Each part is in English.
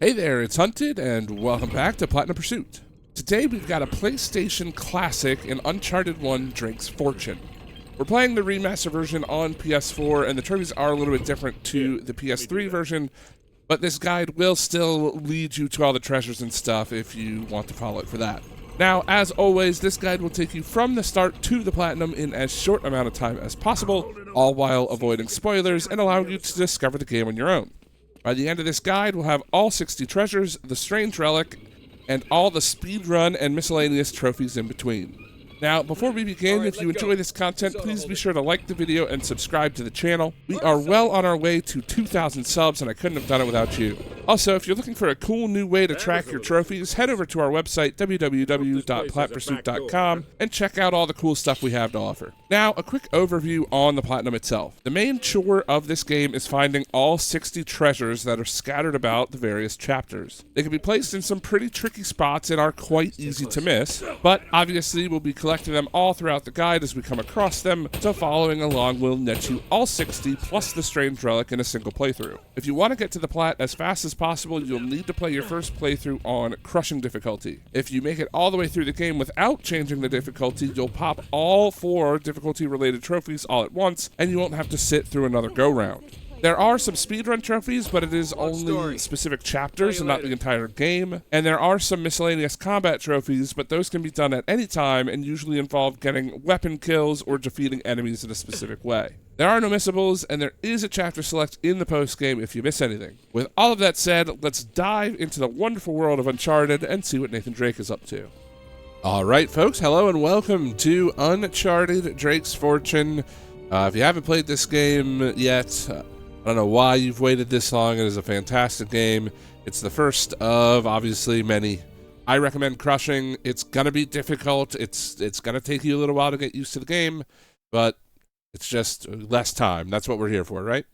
Hey there, it's Hunted, and welcome back to Platinum Pursuit. Today we've got a PlayStation Classic in Uncharted 1 Drake's Fortune. We're playing the remaster version on PS4, and the trophies are a little bit different to the PS3 version, but this guide will still lead you to all the treasures and stuff if you want to follow it for that. Now, as always, this guide will take you from the start to the Platinum in as short amount of time as possible, all while avoiding spoilers and allowing you to discover the game on your own. By the end of this guide, we'll have all 60 treasures, the strange relic, and all the speedrun and miscellaneous trophies in between. Now, before we begin, if you enjoy this content, please be sure to like the video and subscribe to the channel. We are well on our way to 2,000 subs, and I couldn't have done it without you. Also, if you're looking for a cool new way to track your trophies, head over to our website, www.platpursuit.com, and check out all the cool stuff we have to offer. Now, a quick overview on the Platinum itself. The main chore of this game is finding all 60 treasures that are scattered about the various chapters. They can be placed in some pretty tricky spots and are quite easy to miss, but obviously we'll be collecting them all throughout the guide as we come across them, so following along will net you all 60 plus the strange relic in a single playthrough. If you want to get to the plat as fast as possible, you'll need to play your first playthrough on crushing difficulty. If you make it all the way through the game without changing the difficulty, you'll pop all 4 difficulty related trophies all at once, and you won't have to sit through another go round. There are some speedrun trophies, but it is only specific chapters and not the entire game. And there are some miscellaneous combat trophies, but those can be done at any time and usually involve getting weapon kills or defeating enemies in a specific way. There are no missables, and there is a chapter select in the post-game if you miss anything. With all of that said, let's dive into the wonderful world of Uncharted and see what Nathan Drake is up to. Alright folks, hello and welcome to Uncharted Drake's Fortune. If you haven't played this game yet, I don't know why you've waited this long. It is a fantastic game. It's the first of, obviously, many. I recommend crushing. It's going to be difficult. It's going to take you a little while to get used to the game, but it's just less time. That's what we're here for, right?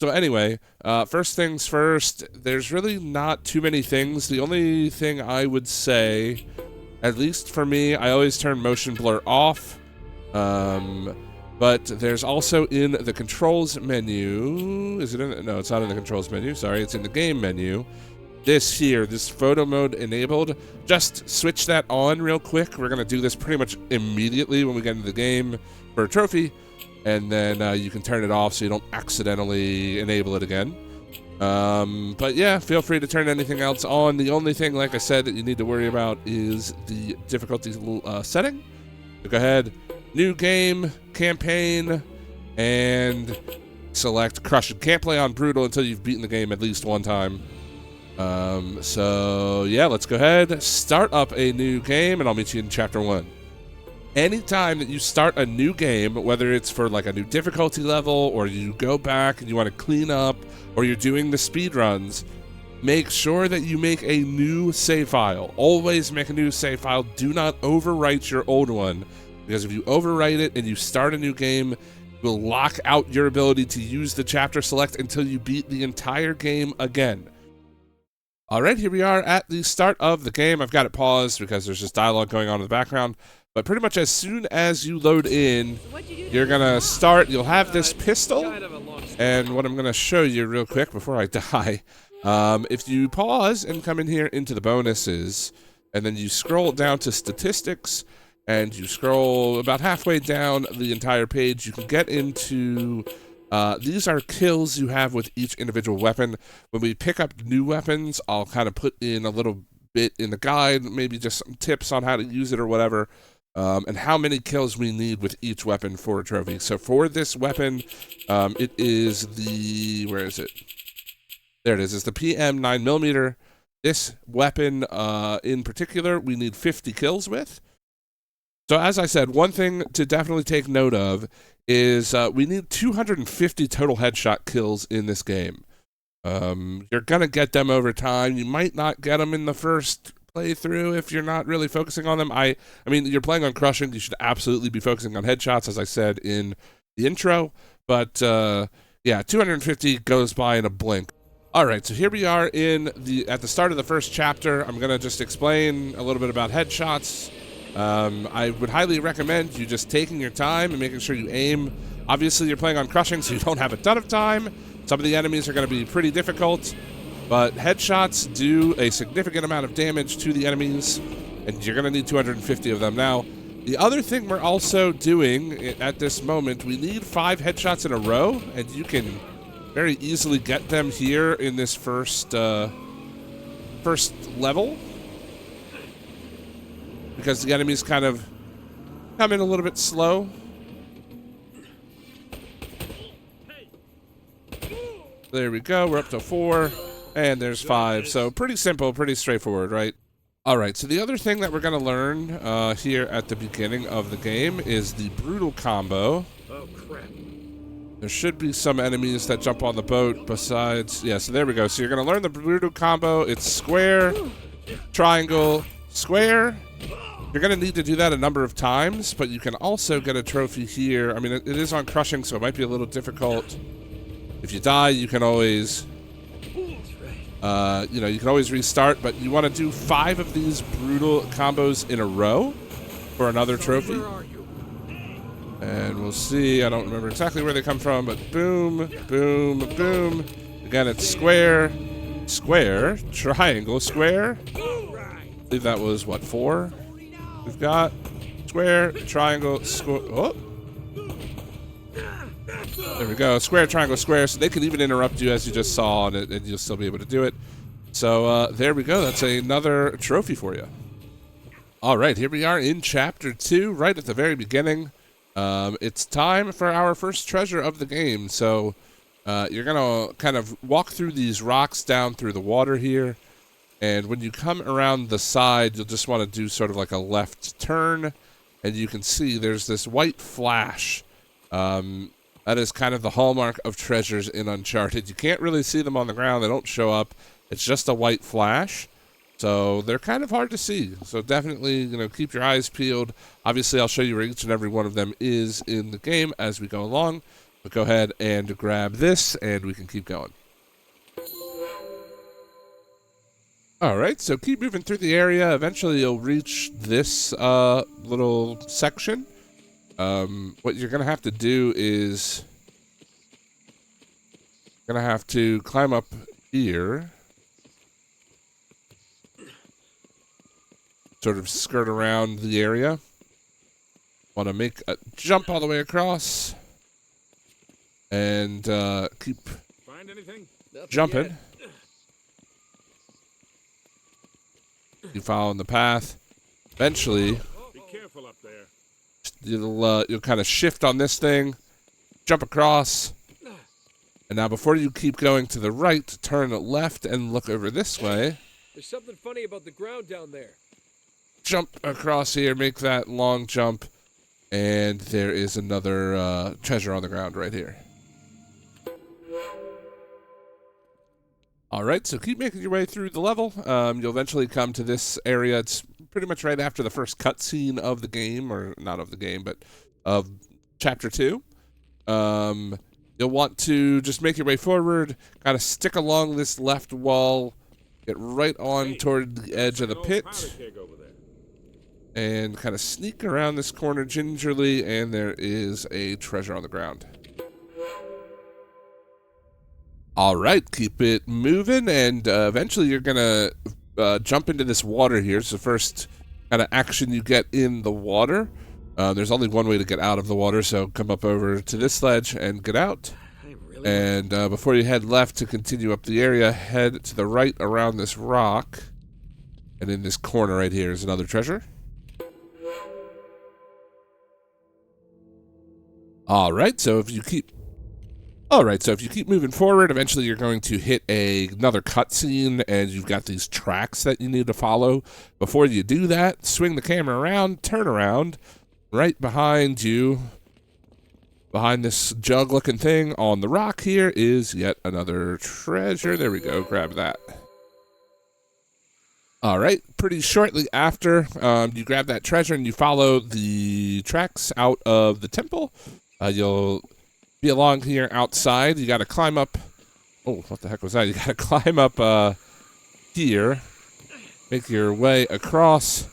So anyway, first things first, there's really not too many things. The only thing I would say, at least for me, I always turn motion blur off. But there's also in the controls menu, is it in, no, it's not in the controls menu, sorry, it's in the game menu. This here, this photo mode enabled, just switch that on real quick. We're gonna do this pretty much immediately when we get into the game for a trophy, and then you can turn it off so you don't accidentally enable it again. But yeah, feel free to turn anything else on. The only thing, like I said, that you need to worry about is the difficulty setting. So go ahead. New game, campaign, and select crush. You can't play on brutal until you've beaten the game at least one time. So yeah, let's go ahead, start up a new game, and I'll meet you in chapter 1. Anytime that you start a new game, whether it's for like a new difficulty level, or you go back and you want to clean up, or you're doing the speed runs, make sure that you make a new save file. Always make a new save file. Do not overwrite your old one. Because if you overwrite it and you start a new game, it will lock out your ability to use the chapter select until you beat the entire game again. Alright, here we are at the start of the game. I've got it paused because there's just dialogue going on in the background. But pretty much as soon as you load in, you're going to start, you'll have this pistol. And what I'm going to show you real quick before I die, if you pause and come in here into the bonuses, and then you scroll down to statistics, and you scroll about halfway down the entire page, you can get into, these are kills you have with each individual weapon. When we pick up new weapons, I'll kind of put in a little bit in the guide, maybe just some tips on how to use it or whatever, and how many kills we need with each weapon for a trophy. So for this weapon, it is the, where is it? There it is, it's the PM 9mm. This weapon in particular, we need 50 kills with. So as I said, one thing to definitely take note of is we need 250 total headshot kills in this game. You're going to get them over time. You might not get them in the first playthrough if you're not really focusing on them. I mean, you're playing on crushing. You should absolutely be focusing on headshots, as I said in the intro. But yeah, 250 goes by in a blink. All right, so here we are at the start of the first chapter. I'm going to just explain a little bit about headshots. I would highly recommend you just taking your time and making sure you aim. Obviously, you're playing on crushing, so you don't have a ton of time. Some of the enemies are going to be pretty difficult. but headshots do a significant amount of damage to the enemies, and you're going to need 250 of them. Now, the other thing we're also doing at this moment, we need 5 headshots in a row, and you can very easily get them here in this first level, because the enemies kind of come in a little bit slow. There we go, we're up to 4, and there's 5. So pretty simple, pretty straightforward, right? All right, so the other thing that we're going to learn here at the beginning of the game is the brutal combo. Oh, crap. There should be some enemies that jump on the boat besides... Yeah, so there we go. So you're going to learn the brutal combo. It's square, triangle, square. You're going to need to do that a number of times, but you can also get a trophy here. I mean, it is on crushing, so it might be a little difficult. If you die, you can always... you can always restart, but you want to do 5 of these brutal combos in a row for another trophy. Where are you? And we'll see. I don't remember exactly where they come from, but boom, boom, boom. Again, it's square, square, triangle, square. I believe that was, what, 4? We've got square, triangle, square. Oh. There we go. Square, triangle, square. So they can even interrupt you as you just saw, and you'll still be able to do it. So there we go. That's another trophy for you. All right, here we are in Chapter 2, right at the very beginning. It's time for our first treasure of the game. So you're going to kind of walk through these rocks down through the water here. And when you come around the side, you'll just want to do sort of like a left turn. And you can see there's this white flash. That is kind of the hallmark of treasures in Uncharted. You can't really see them on the ground. They don't show up. It's just a white flash. So they're kind of hard to see. So definitely, keep your eyes peeled. Obviously, I'll show you where each and every one of them is in the game as we go along. But go ahead and grab this, and we can keep going. All right, so keep moving through the area. Eventually, you'll reach this little section. What you're going to have to do is you're going to have to climb up here. Sort of skirt around the area. Want to make a jump all the way across. And keep jumping. You follow the path. Eventually, Be careful up there. you'll kind of shift on this thing, jump across, and now before you keep going to the right, turn left and look over this way. There's something funny about the ground down there. Jump across here, make that long jump, and there is another treasure on the ground right here. All right, so keep making your way through the level. You'll eventually come to this area. It's pretty much right after the first cutscene of the game, or not of the game, but of Chapter 2. You'll want to just make your way forward, kind of stick along this left wall, get right on toward the edge of the pit, and kind of sneak around this corner gingerly, and there is a treasure on the ground. All right, keep it moving, and eventually you're going to jump into this water here. It's the first kind of action you get in the water. There's only one way to get out of the water, so come up over to this ledge and get out. And before you head left to continue up the area, head to the right around this rock. And in this corner right here is another treasure. All right, so if you keep moving forward, eventually you're going to hit another cutscene, and you've got these tracks that you need to follow. Before you do that, swing the camera around, turn around. Right behind you, behind this jug-looking thing on the rock here, is yet another treasure. There we go, grab that. All right, pretty shortly after you grab that treasure and you follow the tracks out of the temple, you'll be along here outside. You got to climb up. Oh, what the heck was that? You got to climb up here, make your way across.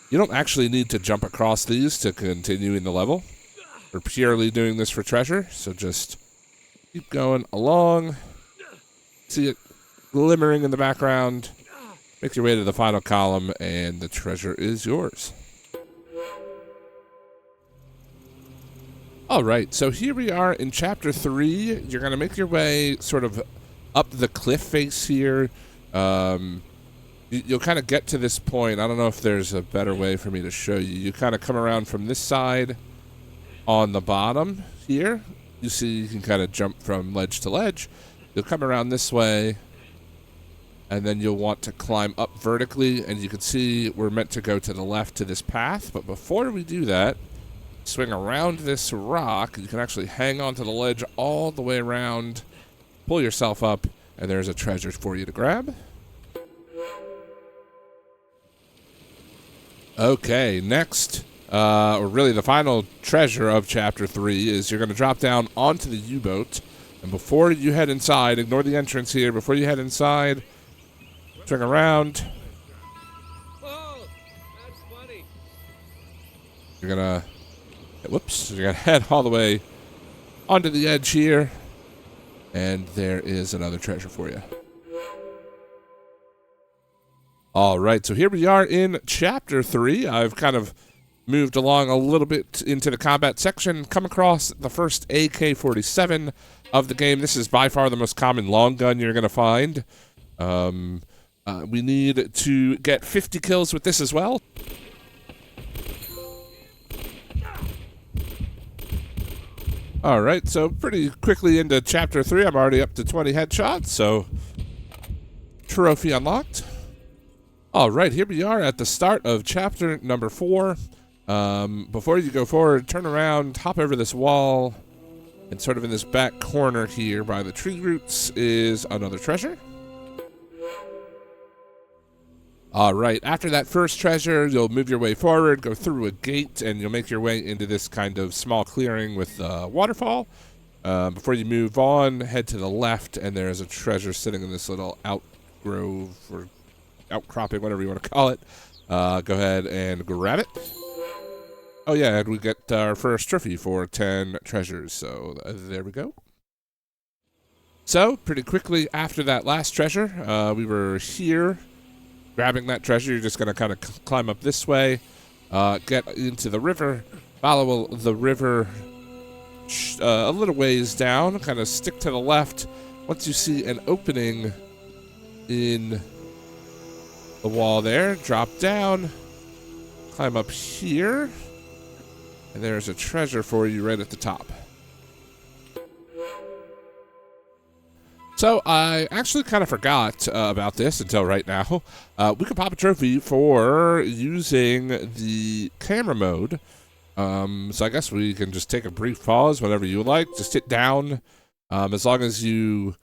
You don't actually need to jump across these to continue in the level. We're purely doing this for treasure, so just keep going along. See it glimmering in the background. Make your way to the final column, and the treasure is yours. All right, so here we are in Chapter 3. You're going to make your way sort of up the cliff face here. You'll kind of get to this point. I don't know if there's a better way for me to show you. You kind of come around from this side on the bottom here. You see you can kind of jump from ledge to ledge. You'll come around this way, and then you'll want to climb up vertically, and you can see we're meant to go to the left to this path, but before we do that, swing around this rock. You can actually hang onto the ledge all the way around, pull yourself up, and there's a treasure for you to grab. Okay, next, or really the final treasure of Chapter 3 is you're going to drop down onto the U-boat, and before you head inside, ignore the entrance here, before you head inside, swing around. Oh, that's funny. You're going to head all the way onto the edge here, and there is another treasure for you. All right, so here we are in Chapter 3. I've kind of moved along a little bit into the combat section, come across the first AK-47 of the game. This is by far the most common long gun you're going to find. We need to get 50 kills with this as well. All right, so pretty quickly into Chapter 3. I'm already up to 20 headshots, so trophy unlocked. All right, here we are at the start of Chapter number 4. Before you go forward, turn around, hop over this wall, and sort of in this back corner here by the tree roots is another treasure. All right, after that first treasure, you'll move your way forward, go through a gate, and you'll make your way into this kind of small clearing with a waterfall. Before you move on, head to the left, and there's a treasure sitting in this little outgrove or outcropping, whatever you want to call it. Go ahead and grab it. Oh yeah, and we get our first trophy for 10 treasures, so there we go. So, pretty quickly after that last treasure, we were here grabbing that treasure. You're just going to kind of climb up this way, get into the river, follow the river a little ways down, kind of stick to the left. Once you see an opening in the wall there, drop down, climb up here, and there's a treasure for you right at the top. So I actually kind of forgot about this until right now. We can pop a trophy for using the camera mode. So I guess we can just take a brief pause whenever you like. Just hit down. As long as you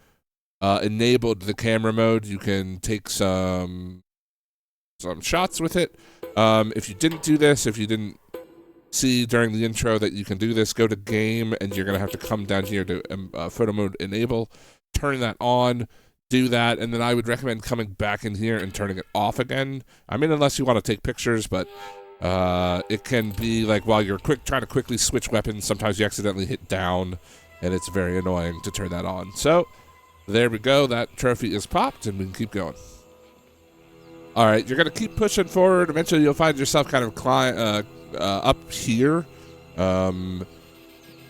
enabled the camera mode, you can take some shots with it. If you didn't do this, if you didn't see during the intro that you can do this, go to game, and you're going to have to come down here to photo mode enable. Turn that on, do that, and then I would recommend coming back in here and turning it off again. I mean, unless you want to take pictures, but it can be like while you're trying to quickly switch weapons, sometimes you accidentally hit down, and it's very annoying to turn that on. So there we go. That trophy is popped, and we can keep going. All right, you're going to keep pushing forward. Eventually, you'll find yourself kind of up here. And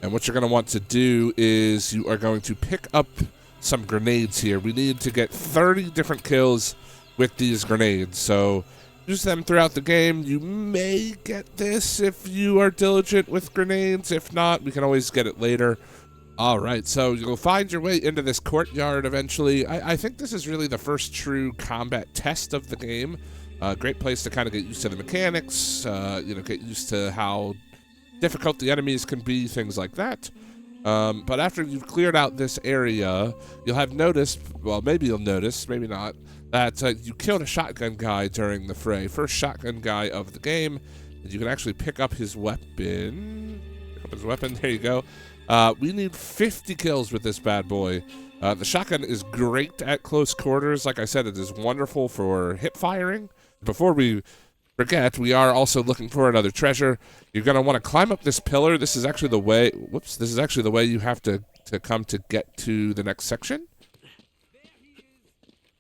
what you're going to want to do is you are going to pick up some grenades here. We need to get 30 different kills with these grenades. So use them throughout the game. You may get this if you are diligent with grenades. If not, we can always get it later. All right, so you'll find your way into this courtyard eventually. I think this is really the first true combat test of the game. Great place to kind of get used to the mechanics, get used to how difficult the enemies can be, things like that. But after you've cleared out this area, you'll have noticed, well, maybe you'll notice, maybe not, that you killed a shotgun guy during the fray. First shotgun guy of the game, and you can actually pick up his weapon. There you go. We need 50 kills with this bad boy. The shotgun is great at close quarters. Like I said, it is wonderful for hip firing. Before we forget, we are also looking for another treasure. You're going to want to climb up this pillar. This is actually the way, this is actually the way you have to come to get to the next section.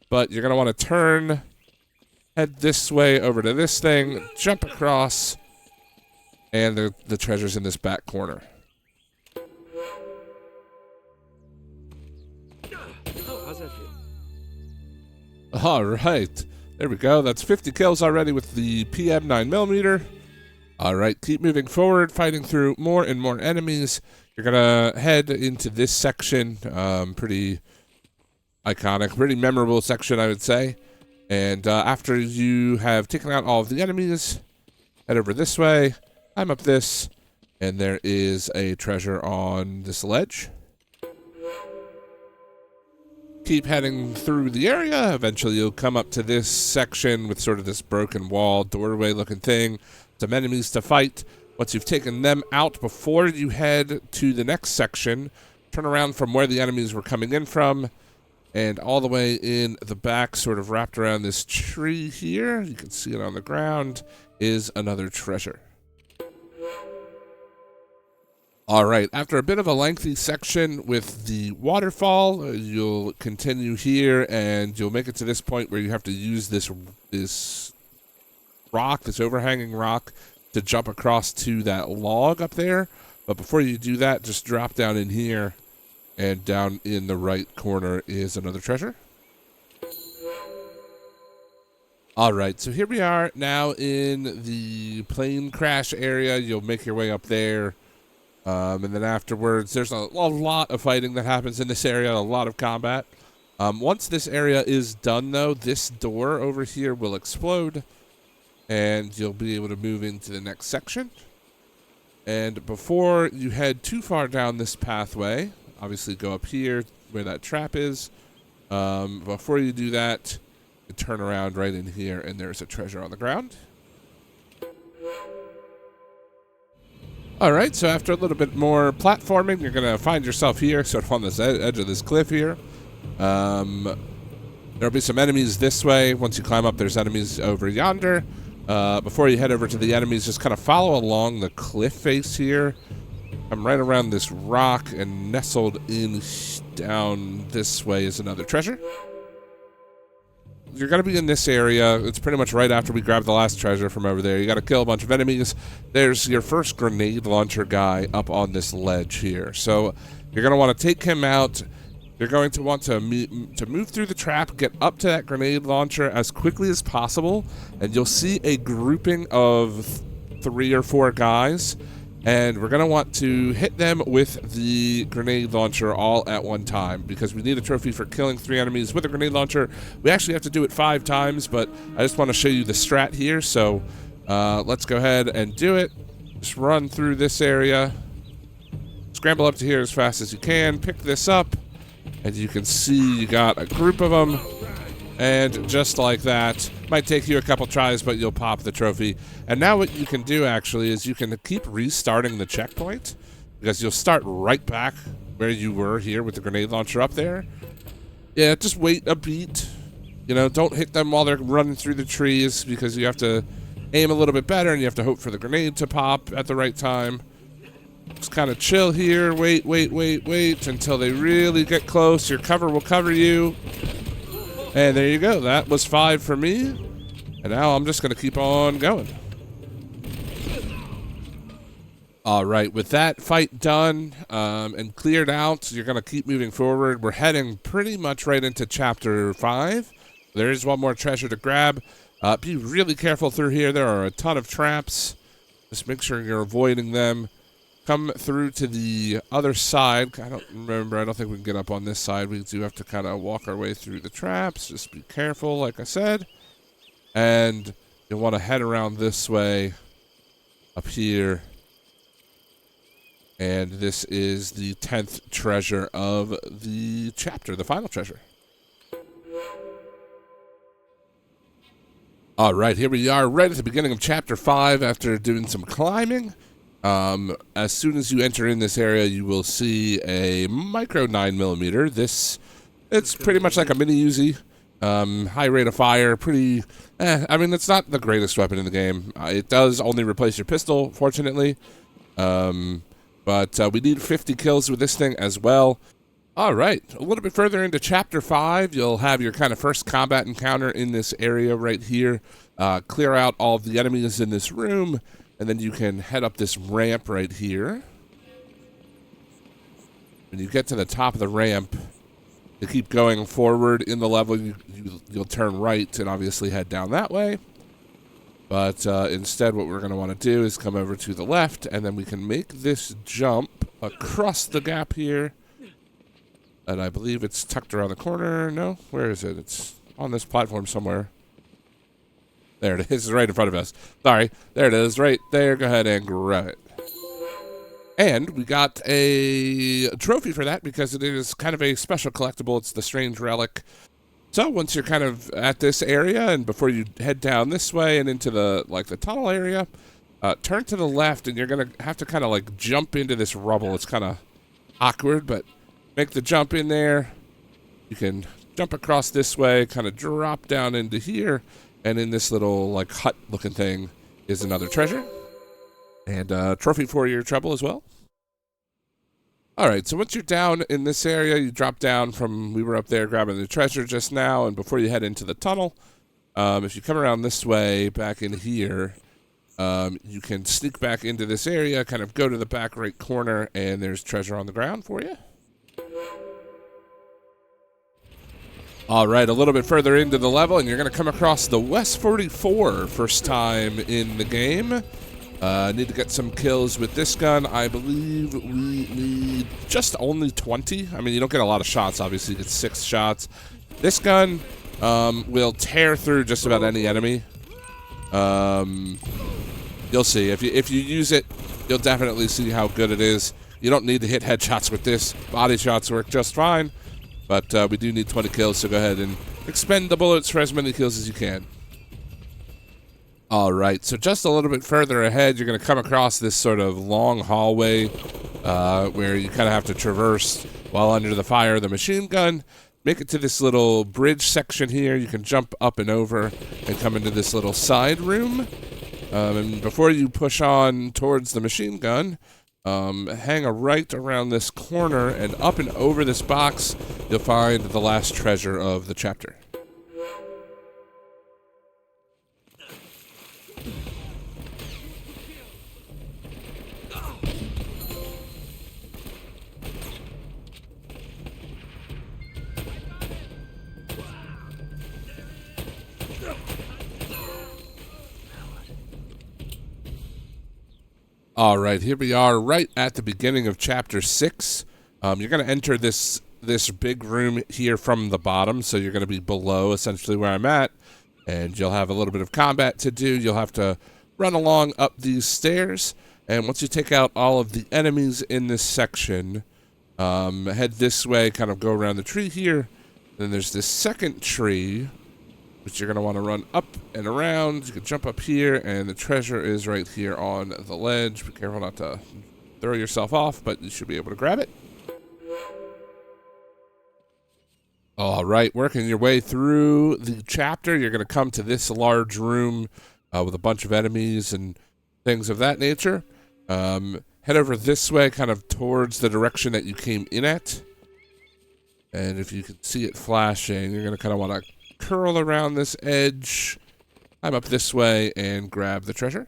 but you're going to want to turn, head this way over to this thing, jump across, and the treasure's in this back corner. Oh, how's that feel? All right. There we go. That's 50 kills already with the PM 9mm. All right, keep moving forward, fighting through more and more enemies. You're going to head into this section, pretty iconic, pretty memorable section, I would say. And after you have taken out all of the enemies, head over this way, climb up this, and there is a treasure on this ledge. Keep heading through the area. Eventually you'll come up to this section with sort of this broken wall, doorway looking thing. Some enemies to fight. Once you've taken them out, before you head to the next section, turn around from where the enemies were coming in from, and all the way in the back, sort of wrapped around this tree here, you can see it on the ground, is another treasure. All right, after a bit of a lengthy section with the waterfall, you'll continue here, and you'll make it to this point where you have to use this rock, this overhanging rock, to jump across to that log up there. But before you do that, just drop down in here, and down in the right corner is another treasure. All right, so here we are now in the plane crash area. You'll make your way up there. And then afterwards, there's a lot of fighting that happens in this area, a lot of combat. Once this area is done, though, this door over here will explode, and you'll be able to move into the next section. And before you head too far down this pathway, obviously go up here where that trap is. Before you do that, you turn around right in here, and there's a treasure on the ground. All right, so after a little bit more platforming, you're going to find yourself here, sort of on this edge of this cliff here. There'll be some enemies this way. Once you climb up, there's enemies over yonder. Before you head over to the enemies, just kind of follow along the cliff face here. I'm right around this rock, and nestled in down this way is another treasure. You're going to be in this area. It's pretty much right after we grab the last treasure from over there. You got to kill a bunch of enemies. There's your first grenade launcher guy up on this ledge here. So you're going to want to take him out. You're going to want to move through the trap, get up to that grenade launcher as quickly as possible, and you'll see a grouping of 3 or 4 guys, and we're going to want to hit them with the grenade launcher all at one time, because we need a trophy for killing 3 enemies with a grenade launcher. We actually have to do it 5 times, but I just want to show you the strat here, so let's go ahead and do it. Just run through this area, scramble up to here as fast as you can, pick this up, and you can see you got a group of them, and just like that, might take you a couple tries, but you'll pop the trophy. And now what you can do actually is you can keep restarting the checkpoint, because you'll start right back where you were here with the grenade launcher up there. Yeah, just wait a beat. You know, don't hit them while they're running through the trees, because you have to aim a little bit better, and you have to hope for the grenade to pop at the right time. Just kind of chill here, wait until they really get close. Your cover will cover you. And there you go. That was 5 for me. And now I'm just going to keep on going. All right, with that fight done and cleared out, you're going to keep moving forward. We're heading pretty much right into Chapter 5. There is one more treasure to grab. Be really careful through here. There are a ton of traps. Just make sure you're avoiding them. Come through to the other side. I don't remember. I don't think we can get up on this side. We do have to kind of walk our way through the traps. Just be careful, like I said. And you'll want to head around this way up here. And this is the 10th treasure of the chapter, the final treasure. All right, here we are right at the beginning of Chapter 5 after doing some climbing. As soon as you enter in this area, you will see a micro 9mm. It's pretty much like a mini Uzi. High rate of fire, pretty, I mean, it's not the greatest weapon in the game. It does only replace your pistol, fortunately. But we need 50 kills with this thing as well. All right, a little bit further into Chapter 5, you'll have your kind of first combat encounter in this area right here. Clear out all of the enemies in this room, and then you can head up this ramp right here. When you get to the top of the ramp, to keep going forward in the level, you'll turn right and obviously head down that way. But instead, what we're going to want to do is come over to the left, and then we can make this jump across the gap here. And I believe it's tucked around the corner. No? Where is it? It's on this platform somewhere. There it is, right in front of us. Sorry. There it is, right there. Go ahead and grab it. And we got a trophy for that because it is kind of a special collectible. It's the strange relic. So once you're kind of at this area, and before you head down this way and into the the tunnel area, turn to the left, and you're gonna have to kind of jump into this rubble. It's kind of awkward, but make the jump in there. You can jump across this way, kind of drop down into here, and in this little hut-looking thing is another treasure. And a trophy for your trouble as well. Alright, so once you're down in this area, you drop down from, we were up there grabbing the treasure just now, and before you head into the tunnel, if you come around this way, back in here, you can sneak back into this area, kind of go to the back right corner, and there's treasure on the ground for you. Alright, a little bit further into the level, and you're going to come across the West 44 first time in the game. Need to get some kills with this gun. I believe we need just only 20. I mean, you don't get a lot of shots, obviously. You get 6 shots. This gun will tear through just about any enemy. You'll see. If you use it, you'll definitely see how good it is. You don't need to hit headshots with this. Body shots work just fine. But we do need 20 kills, so go ahead and expend the bullets for as many kills as you can. Alright, so just a little bit further ahead, you're going to come across this sort of long hallway where you kind of have to traverse while under the fire of the machine gun. Make it to this little bridge section here. You can jump up and over and come into this little side room. And before you push on towards the machine gun, hang a right around this corner, and up and over this box, you'll find the last treasure of the chapter. All right, here we are right at the beginning of Chapter 6. You're going to enter this big room here from the bottom, so you're going to be below essentially where I'm at, and you'll have a little bit of combat to do. You'll have to run along up these stairs, and once you take out all of the enemies in this section, head this way, kind of go around the tree here. Then there's this second tree, which you're going to want to run up and around. You can jump up here, and the treasure is right here on the ledge. Be careful not to throw yourself off, but you should be able to grab it. All right, working your way through the chapter, you're going to come to this large room with a bunch of enemies and things of that nature. Head over this way, kind of towards the direction that you came in at. And if you can see it flashing, you're going to kind of want to curl around this edge, climb up this way, and grab the treasure.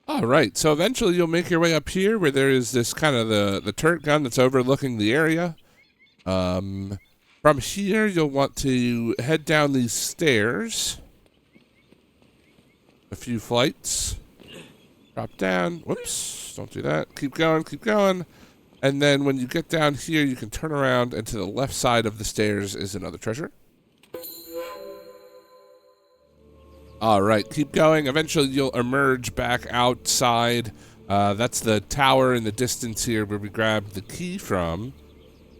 Alright, so eventually you'll make your way up here where there is this kind of the turret gun that's overlooking the area. From here, you'll want to head down these stairs. A few flights. Drop down. Whoops, don't do that. Keep going, keep going. And then when you get down here, you can turn around, and to the left side of the stairs is another treasure. All right, keep going. Eventually, you'll emerge back outside. That's the tower in the distance here where we grabbed the key from.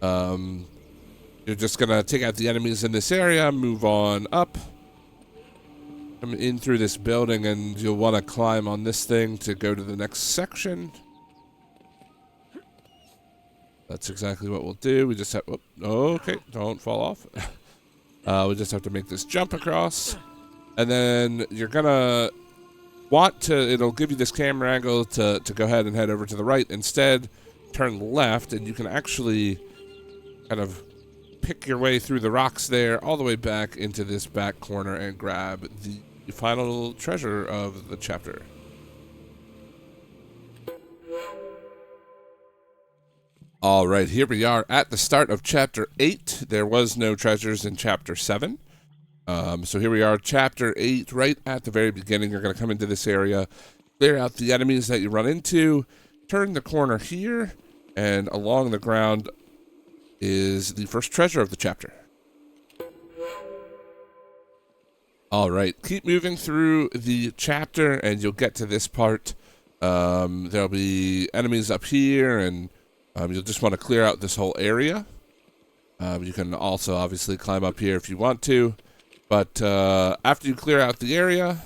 You're just going to take out the enemies in this area, move on up, come in through this building, and you'll want to climb on this thing to go to the next section. That's exactly what we'll do. We just have... Oh, okay, don't fall off. We just have to make this jump across. And then you're going to want to... It'll give you this camera angle to go ahead and head over to the right. Instead, turn left, and you can actually kind of pick your way through the rocks there, all the way back into this back corner and grab the final treasure of the chapter. All right, here we are at the start of Chapter 8. There was no treasures in Chapter 7. So here we are, Chapter 8, right at the very beginning. You're going to come into this area, clear out the enemies that you run into, turn the corner here, and along the ground is the first treasure of the chapter. All right, keep moving through the chapter, and you'll get to this part. There'll be enemies up here, and you'll just want to clear out this whole area. You can also obviously climb up here if you want to. But after you clear out the area,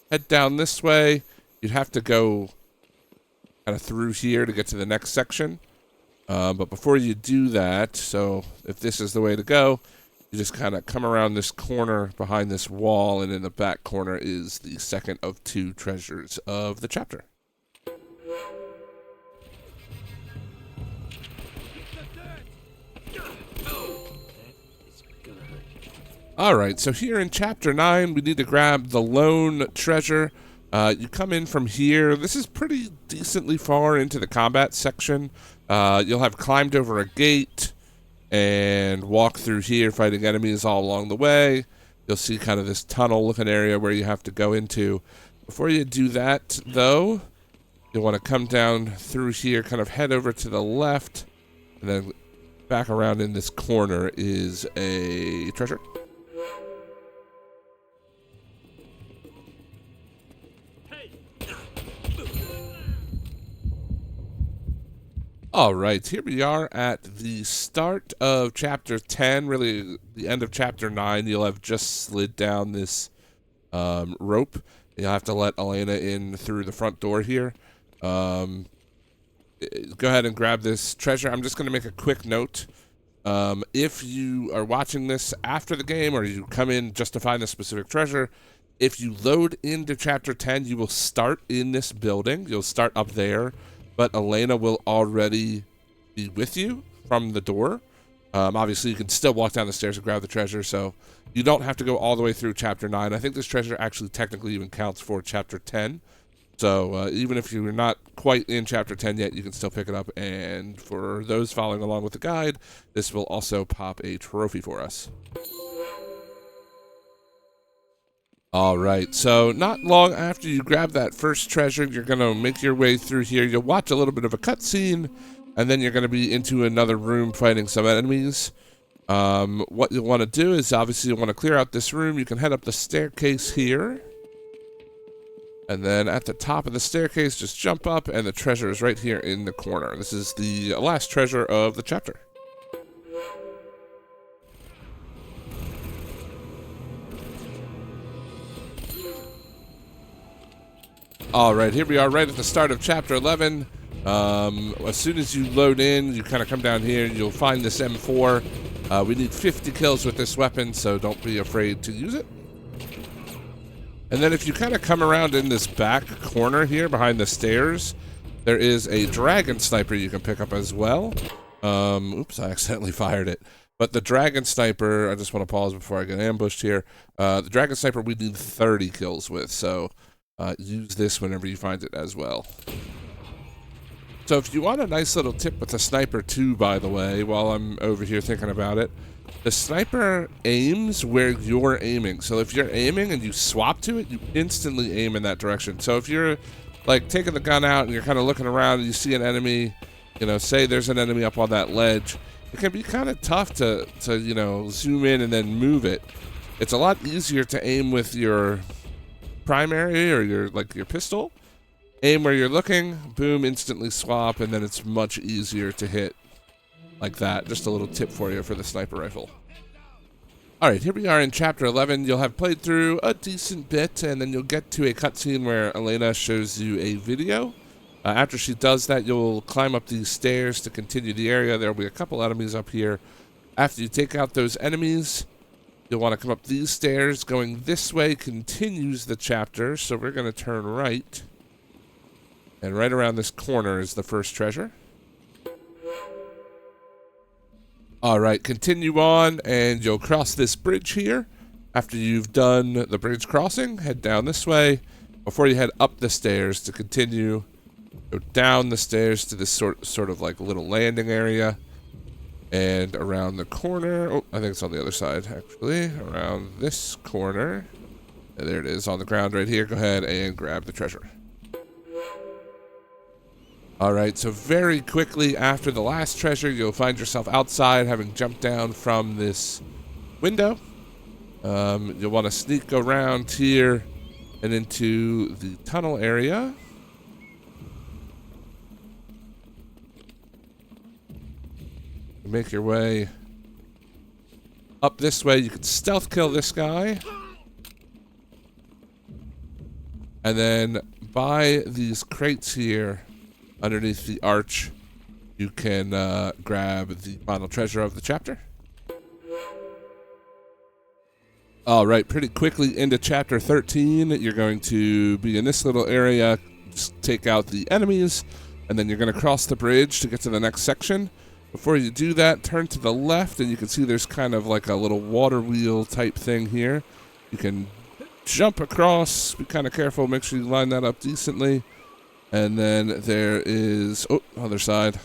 head down this way. You'd have to go kind of through here to get to the next section. But before you do that, so if this is the way to go, you just kind of come around this corner behind this wall, and in the back corner is the second of 2 treasures of the chapter. Alright, so here in Chapter 9, we need to grab the lone treasure. You come in from here. This is pretty decently far into the combat section. You'll have climbed over a gate and walk through here fighting enemies all along the way. You'll see kind of this tunnel-looking area where you have to go into. Before you do that, though, you'll want to come down through here, kind of head over to the left, and then back around in this corner is a treasure. All right, here we are at the start of Chapter 10, really the end of Chapter 9. You'll have just slid down this rope. You'll have to let Elena in through the front door here. Go ahead and grab this treasure. I'm just going to make a quick note. If you are watching this after the game, or you come in just to find a specific treasure, if you load into Chapter 10, you will start in this building. You'll start up there. But Elena will already be with you from the door. Obviously, you can still walk down the stairs and grab the treasure, so you don't have to go all the way through Chapter 9. I think this treasure actually technically even counts for Chapter 10. So even if you're not quite in Chapter 10 yet, you can still pick it up. And for those following along with the guide, this will also pop a trophy for us. All right, so not long after you grab that first treasure, you're going to make your way through here. You'll watch a little bit of a cutscene, and then you're going to be into another room fighting some enemies. What you'll want to do is, obviously, you want to clear out this room. You can head up the staircase here. And then at the top of the staircase, just jump up, and the treasure is right here in the corner. This is the last treasure of the chapter. All right, here we are right at the start of Chapter 11. As soon as you load in, you kind of come down here, and you'll find this M4. We need 50 kills with this weapon, so don't be afraid to use it. And then if you kind of come around in this back corner here behind the stairs, there is a dragon sniper you can pick up as well. Oops, I accidentally fired it. But the dragon sniper, I just want to pause before I get ambushed here. The dragon sniper we need 30 kills with, so use this whenever you find it as well. So if you want a nice little tip with the sniper too, by the way, while I'm over here thinking about it, the sniper aims where you're aiming. So if you're aiming and you swap to it, you instantly aim in that direction. So if you're like taking the gun out and you're kind of looking around and you see an enemy, you know, say there's an enemy up on that ledge, it can be kind of tough to you know, zoom in and then move it. It's a lot easier to aim with your primary or your pistol. Aim where you're looking, boom, instantly swap, and then it's much easier to hit like that. Just a little tip for you for the sniper rifle. Alright, here we are in Chapter 11. You'll have played through a decent bit, and then you'll get to a cutscene where Elena shows you a video. After she does that, you'll climb up these stairs to continue the area. There'll be a couple enemies up here. After you take out those enemies, you'll want to come up these stairs. Going this way continues the chapter, so we're going to turn right. And right around this corner is the first treasure. All right, continue on, and you'll cross this bridge here. After you've done the bridge crossing, head down this way before you head up the stairs to continue. Go down the stairs to this sort of like little landing area, and around the corner. Oh, I think it's on the other side, actually. Around this corner. And there it is on the ground right here. Go ahead and grab the treasure. All right, so very quickly after the last treasure, you'll find yourself outside, having jumped down from this window. You'll want to sneak around here and into the tunnel area. Make your way up this way. You can stealth kill this guy. And then by these crates here, underneath the arch, you can grab the final treasure of the chapter. All right, pretty quickly into chapter 13. You're going to be in this little area, just take out the enemies, and then you're going to cross the bridge to get to the next section. Before you do that, turn to the left, and you can see there's kind of like a little water wheel type thing here. You can jump across, be kind of careful, make sure you line that up decently. And then there is, oh, other side.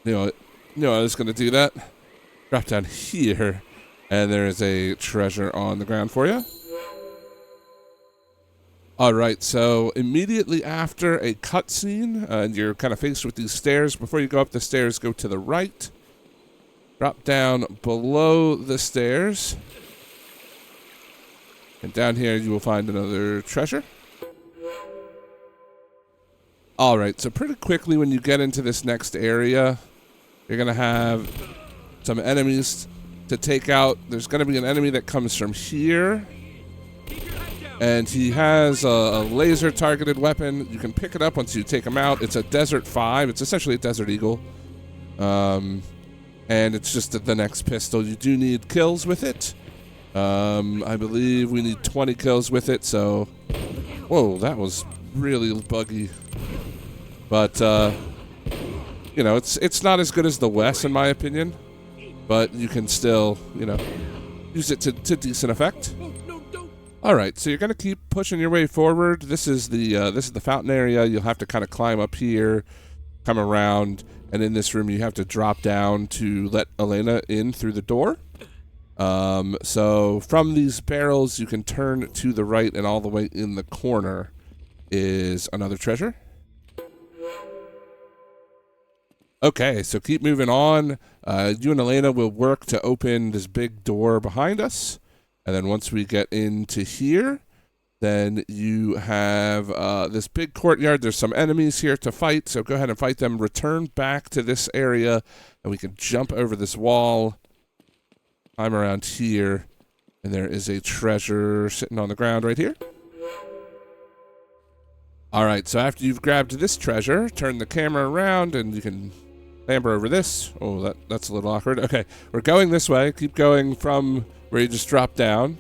I was going to do that. Drop down here, and there is a treasure on the ground for you. All right, so immediately after a cutscene, and you're kind of faced with these stairs. Before you go up the stairs, go to the right. Drop down below the stairs. And down here, you will find another treasure. All right, so pretty quickly when you get into this next area, you're going to have some enemies to take out. There's going to be an enemy that comes from here. And he has a laser-targeted weapon. You can pick it up once you take him out. It's a Desert 5. It's essentially a Desert Eagle. And it's just the next pistol. You do need kills with it. I believe we need 20 kills with it, so... Whoa, that was really buggy. But, it's not as good as the Wes, in my opinion. But you can still, use it to decent effect. All right, so you're going to keep pushing your way forward. This is the fountain area. You'll have to kind of climb up here, come around, and in this room you have to drop down to let Elena in through the door. So from these barrels, you can turn to the right, and all the way in the corner is another treasure. Okay, so keep moving on. You and Elena will work to open this big door behind us. And then once we get into here, then you have this big courtyard. There's some enemies here to fight, so go ahead and fight them. Return back to this area, and we can jump over this wall. I'm around here, and there is a treasure sitting on the ground right here. All right, so after you've grabbed this treasure, turn the camera around, and you can clamber over this. Oh, that's a little awkward. Okay, we're going this way. Keep going from where you just dropped down.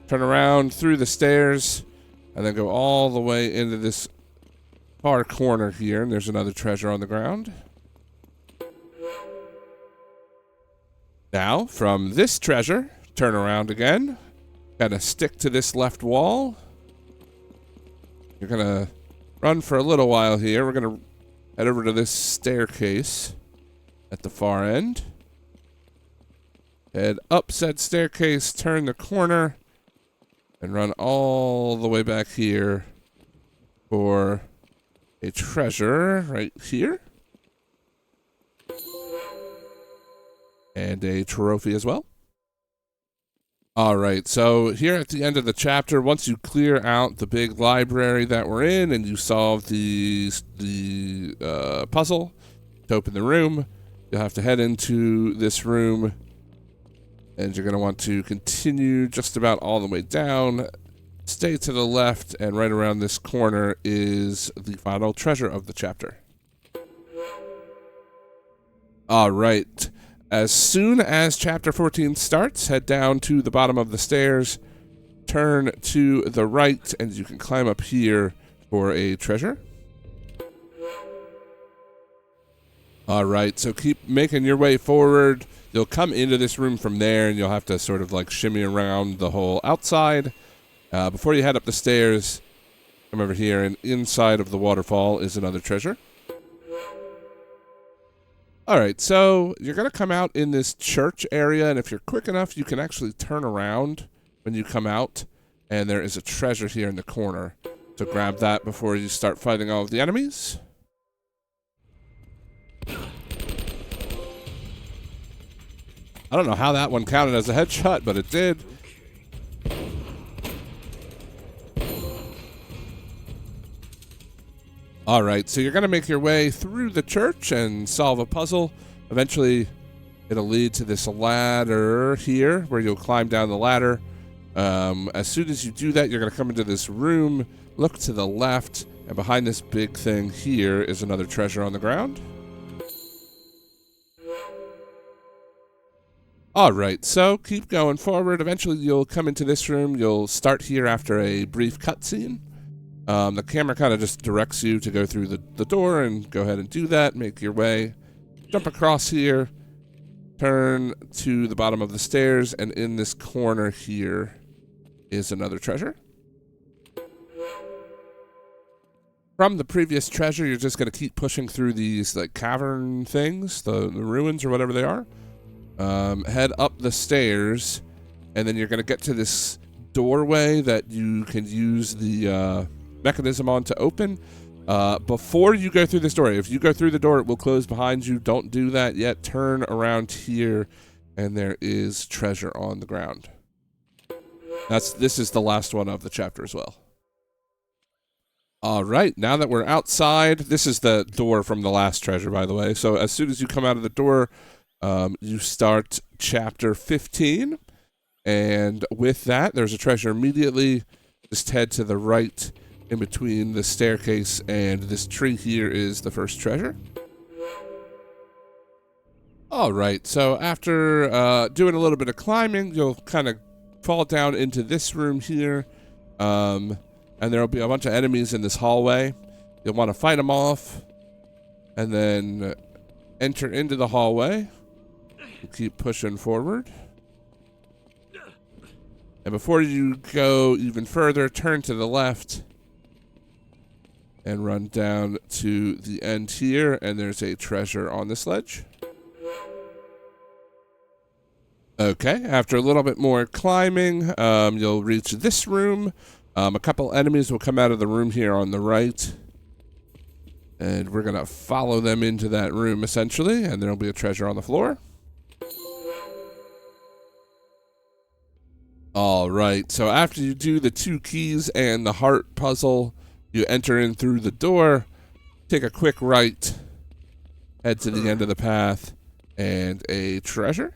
Turn around through the stairs, and then go all the way into this far corner here, and there's another treasure on the ground. Now, from this treasure, turn around again. Kind of stick to this left wall. You're going to run for a little while here. We're going to head over to this staircase at the far end. Head up said staircase, turn the corner, and run all the way back here for a treasure right here. And a trophy as well. All right, so here at the end of the chapter, once you clear out the big library that we're in and you solve the puzzle to open the room, you'll have to head into this room, and you're going to want to continue just about all the way down, stay to the left, and right around this corner is the final treasure of the chapter. All right. As soon as Chapter 14 starts, head down to the bottom of the stairs, turn to the right, and you can climb up here for a treasure. All right, so keep making your way forward. You'll come into this room from there, and you'll have to sort of like shimmy around the whole outside. Before you head up the stairs, come over here, and inside of the waterfall is another treasure. All right, so you're going to come out in this church area, and if you're quick enough, you can actually turn around when you come out, and there is a treasure here in the corner. So grab that before you start fighting all of the enemies. I don't know how that one counted as a headshot, but it did. All right, so you're going to make your way through the church and solve a puzzle. Eventually, it'll lead to this ladder here where you'll climb down the ladder. As soon as you do that, you're going to come into this room, look to the left, and behind this big thing here is another treasure on the ground. All right, so keep going forward. Eventually, you'll come into this room. You'll start here after a brief cutscene. The camera kind of just directs you to go through the door, and go ahead and do that. Make your way. Jump across here. Turn to the bottom of the stairs, and in this corner here is another treasure. From the previous treasure, you're just going to keep pushing through these like cavern things, the ruins or whatever they are. Head up the stairs, and then you're going to get to this doorway that you can use the mechanism on to open. Before you go through this door, if you go through the door, it will close behind you. Don't do that yet. Turn around here, and there is treasure on the ground. This is the last one of the chapter as well. All right, now that we're outside, this is the door from the last treasure, by the way. So as soon as you come out of the door, you start chapter 15, and with that, there's a treasure immediately. Just head to the right in between the staircase and this tree here is the first treasure. All right, so after doing a little bit of climbing, you'll kind of fall down into this room here, and there will be a bunch of enemies in this hallway. You'll want to fight them off, and then enter into the hallway. Keep pushing forward. And before you go even further, turn to the left and run down to the end here, and there's a treasure on this ledge. Okay, after a little bit more climbing, you'll reach this room. A couple enemies will come out of the room here on the right, and we're going to follow them into that room, essentially, and there'll be a treasure on the floor. All right, so after you do the 2 keys and the heart puzzle, you enter in through the door, take a quick right, head to the end of the path, and a treasure.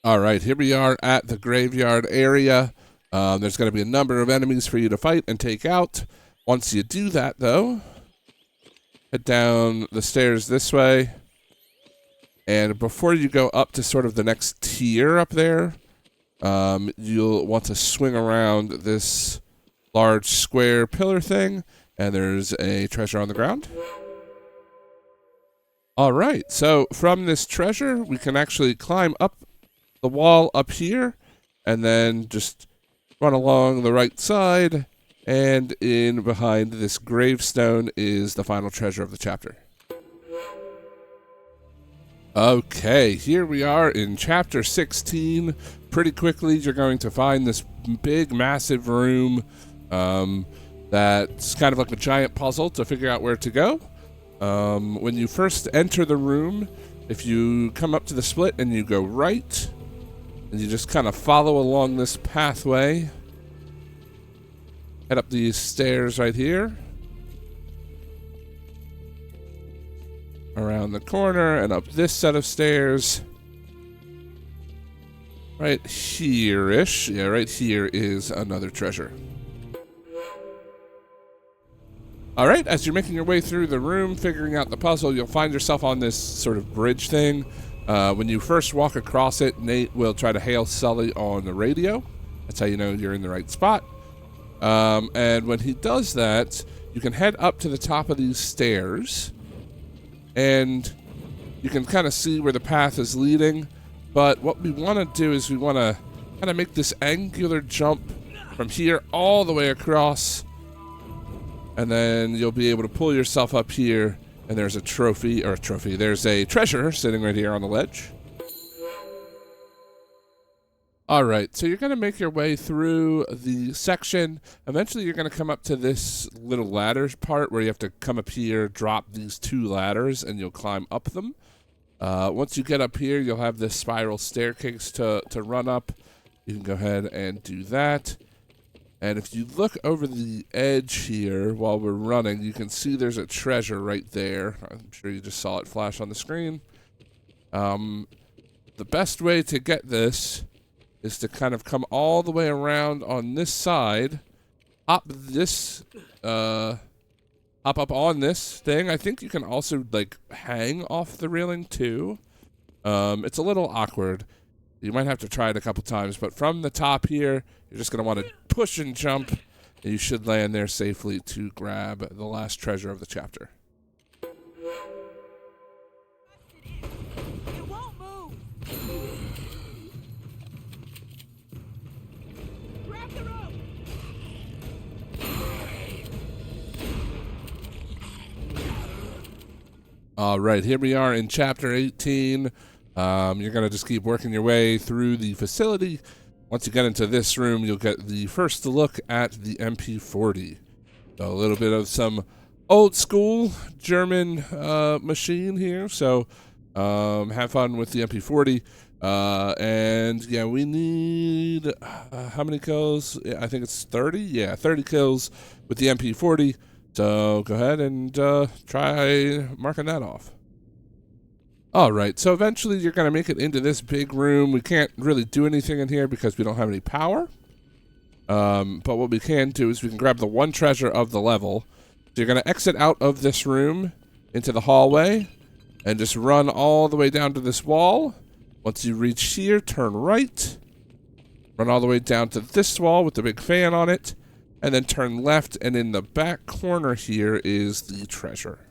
All right, here we are at the graveyard area. There's going to be a number of enemies for you to fight and take out. Once you do that, though, head down the stairs this way. And before you go up to sort of the next tier up there, you'll want to swing around this large square pillar thing, and there's a treasure on the ground. All right, so from this treasure, we can actually climb up the wall up here, and then just run along the right side, and in behind this gravestone is the final treasure of the chapter. Okay, here we are in chapter 16. Pretty quickly, you're going to find this big, massive room that's kind of like a giant puzzle to figure out where to go. When you first enter the room, if you come up to the split and you go right, and you just kind of follow along this pathway, head up these stairs right here, around the corner, and up this set of stairs. Right here-ish. Yeah, right here is another treasure. Alright, as you're making your way through the room, figuring out the puzzle, you'll find yourself on this sort of bridge thing. When you first walk across it, Nate will try to hail Sully on the radio. That's how you know you're in the right spot. And when he does that, you can head up to the top of these stairs, and you can kind of see where the path is leading. But what we want to do is we want to kind of make this angular jump from here all the way across, and then you'll be able to pull yourself up here, and there's a there's a treasure sitting right here on the ledge. Alright, so you're going to make your way through the section. Eventually you're going to come up to this little ladder part where you have to come up here, drop these 2 ladders, and you'll climb up them. Once you get up here, you'll have this spiral staircase to run up. You can go ahead and do that. And if you look over the edge here while we're running, you can see there's a treasure right there. I'm sure you just saw it flash on the screen. The best way to get this is to kind of come all the way around on this side, hop up on this thing. I think you can also like hang off the railing too. It's a little awkward. You might have to try it a couple times, but from the top here, you're just going to want to push and jump, and you should land there safely to grab the last treasure of the chapter. It won't move. Grab the rope. All right, here we are in chapter 18. You're going to just keep working your way through the facility. Once you get into this room, you'll get the first look at the MP40. So a little bit of some old school German machine here. So have fun with the MP40. And yeah, we need how many kills? I think it's 30. Yeah, 30 kills with the MP40. So go ahead and try marking that off. All right, so eventually you're going to make it into this big room. We can't really do anything in here because we don't have any power. But what we can do is we can grab the 1 treasure of the level. So you're going to exit out of this room into the hallway and just run all the way down to this wall. Once you reach here, turn right. Run all the way down to this wall with the big fan on it. And then turn left, and in the back corner here is the treasure.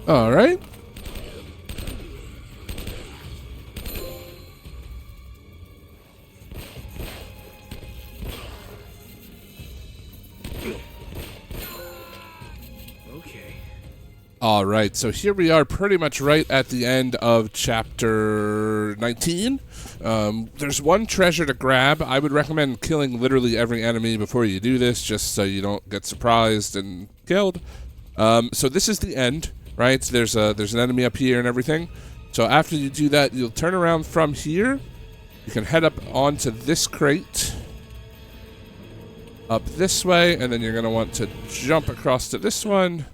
All right. Okay. All right, so here we are pretty much right at the end of chapter 19. There's 1 treasure to grab. I would recommend killing literally every enemy before you do this, just so you don't get surprised and killed. So this is the end, right? There's an enemy up here and everything. So after you do that, you'll turn around from here. You can head up onto this crate, up this way, and then you're going to want to jump across to this one.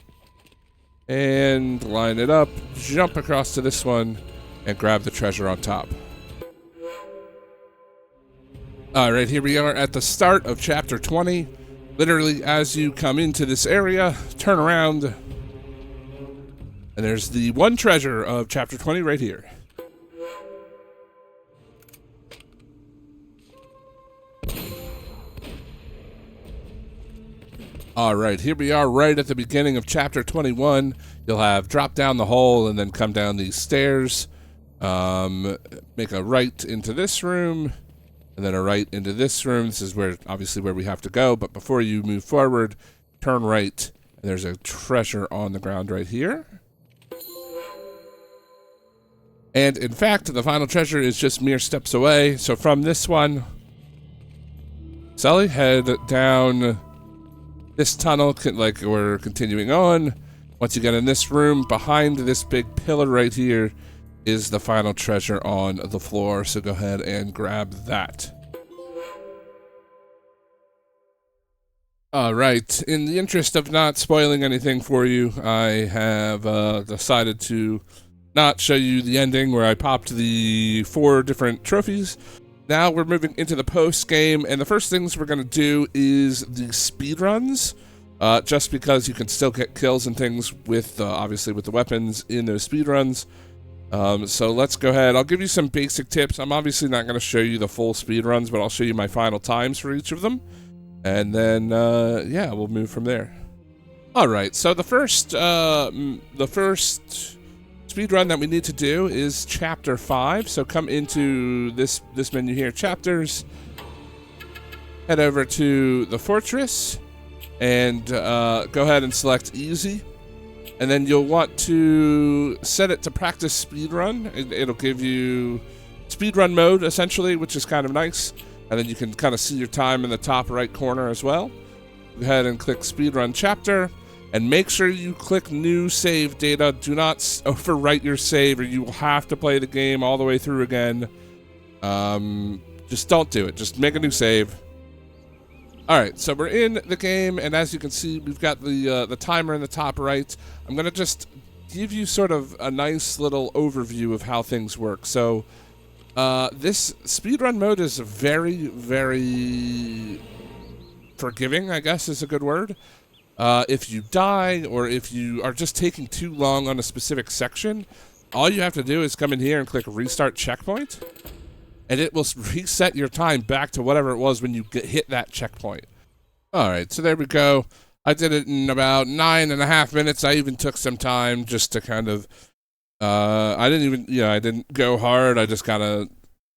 And line it up, jump across to this one, and grab the treasure on top. Alright, here we are at the start of chapter 20. Literally, as you come into this area, turn around, and there's the 1 treasure of chapter 20 right here. Alright, here we are right at the beginning of chapter 21. You'll have drop down the hole and then come down these stairs. Make a right into this room, and then a right into this room. This is where, obviously, where we have to go. But before you move forward, turn right, and there's a treasure on the ground right here. And in fact, the final treasure is just mere steps away. So from this one, Sully, head down this tunnel, like we're continuing on. Once you get in this room, behind this big pillar right here is the final treasure on the floor. So go ahead and grab that. All right, in the interest of not spoiling anything for you, I have decided to not show you the ending where I popped the 4 different trophies. Now we're moving into the post game, and the first things we're going to do is the speed runs, just because you can still get kills and things with, obviously, with the weapons in those speed runs. So let's go ahead. I'll give you some basic tips. I'm obviously not going to show you the full speed runs, but I'll show you my final times for each of them. And then, yeah, we'll move from there. All right, so the first speed run that we need to do is Chapter 5. So come into this menu here, Chapters. Head over to the Fortress, and go ahead and select Easy. And then you'll want to set it to practice speedrun. It'll give you speedrun mode, essentially, which is kind of nice. And then you can kind of see your time in the top right corner as well. Go ahead and click speedrun chapter. And make sure you click new save data. Do not overwrite your save, or you will have to play the game all the way through again. Just don't do it. Just make a new save. All right, so we're in the game, and as you can see, we've got the timer in the top right. I'm going to just give you sort of a nice little overview of how things work. So this speedrun mode is very, very forgiving, I guess is a good word. If you die, or if you are just taking too long on a specific section, all you have to do is come in here and click Restart Checkpoint. And it will reset your time back to whatever it was when you hit that checkpoint. All right, so there we go. I did it in about 9.5 minutes. I even took some time just to kind of, I didn't go hard. I just kind of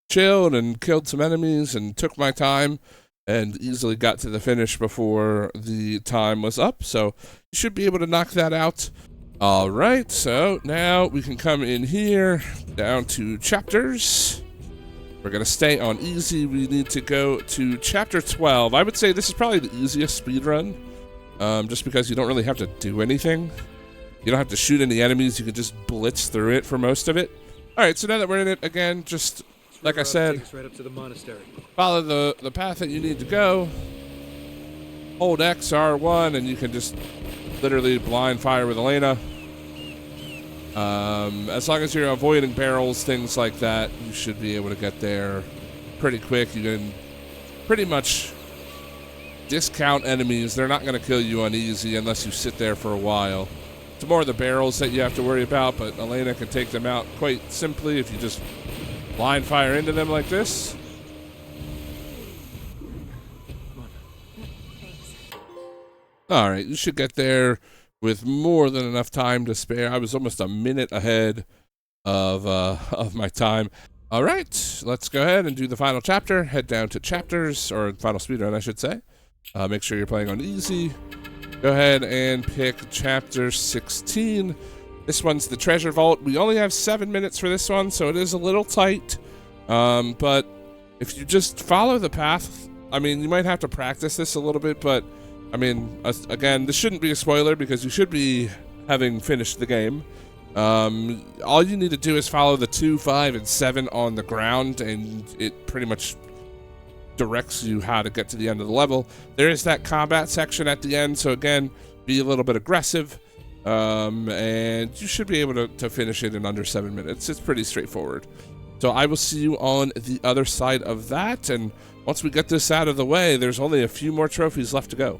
chilled and killed some enemies and took my time and easily got to the finish before the time was up. So you should be able to knock that out. All right, so now we can come in here down to chapters. We're going to stay on easy. We need to go to chapter 12. I would say this is probably the easiest speed run, just because you don't really have to do anything. You don't have to shoot any enemies. You can just blitz through it for most of it. All right, so now that we're in it, again, just like I said, right up to the monastery. Follow the path that you need to go. Hold X, R1, and you can just literally blind fire with Elena. As long as you're avoiding barrels, things like that, you should be able to get there pretty quick. You can pretty much discount enemies. They're not going to kill you on easy unless you sit there for a while. It's more the barrels that you have to worry about, but Elena can take them out quite simply if you just blind fire into them like this. All right, you should get there with more than enough time to spare. I was almost a minute ahead of my time. All right, let's go ahead and do the final chapter. Head down to chapters, or final speedrun, I should say. Make sure you're playing on easy. Go ahead and pick chapter 16. This one's the treasure vault. We only have 7 minutes for this one, so it is a little tight. But if you just follow the path, I mean, you might have to practice this a little bit, but I mean, again, this shouldn't be a spoiler because you should be having finished the game. All you need to do is follow the 2, 5, and 7 on the ground, and it pretty much directs you how to get to the end of the level. There is that combat section at the end, so again, be a little bit aggressive, and you should be able to finish it in under 7 minutes. It's pretty straightforward. So I will see you on the other side of that, and once we get this out of the way, there's only a few more trophies left to go.